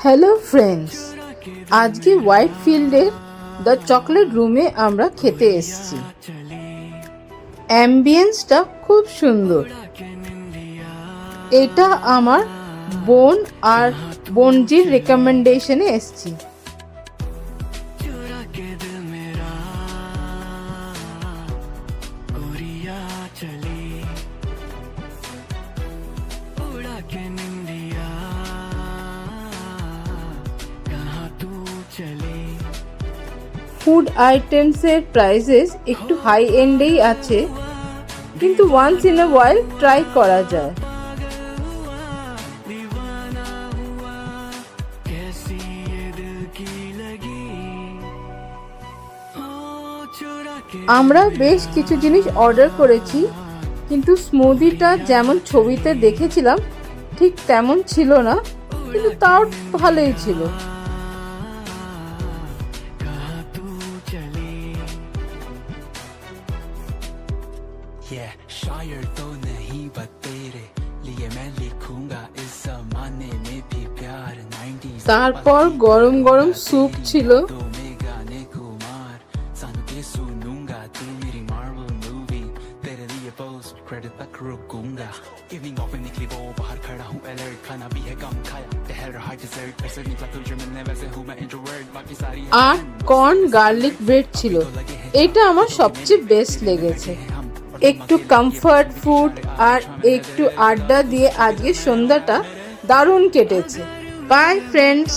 Hello friends, আজকে white ফিল্ডের the chocolate রুমে আমরা খেতে এসেছি। অ্যাম্বিয়েন্সটা খুব সুন্দর। এটা আমার বোন আর বোনজির রেকমেন্ডেশনে এসেছি। ফুড আইটেমসের প্রাইসেস একটু হাই এন্ডেই আছে, কিন্তু once in a while try করা যায়। আমরা বেশ কিছু জিনিস অর্ডার করেছি, কিন্তু স্মুদিটা যেমন ছবিতে দেখেছিলাম ঠিক তেমন ছিল না, কিন্তু তাও ভালোই ছিল। शायर तो नहीं बट तेरे लिए मैं लिखूंगा इस जमाने में भी प्यार 90s তারপর গরম গরম স্যুপ ছিল। तो मैं गाने कुमार सन के सुनूंगा तू मेरी मार्वल मूवी तेरे लिए पोस्ट क्रेडिट तक रुकूंगा इवनिंग ऑफ में निकली वो बाहर खड़ा हूँ अलर्ट खाना भी है कम खाया टहल रहा डिजर्ट ऐसे निकला तुझे मिलने वैसे हूँ मैं इंट्रोवर्ट बाकी सारी আর কর্ন গার্লিক ব্রেড ছিল। এটা আমার সবচেয়ে বেস্ট লেগেছে। একটু কমফর্ট ফুড আর একটু আড্ডা দিয়ে আজকে সন্ধ্যাটা দারুণ কেটেছে। By friends.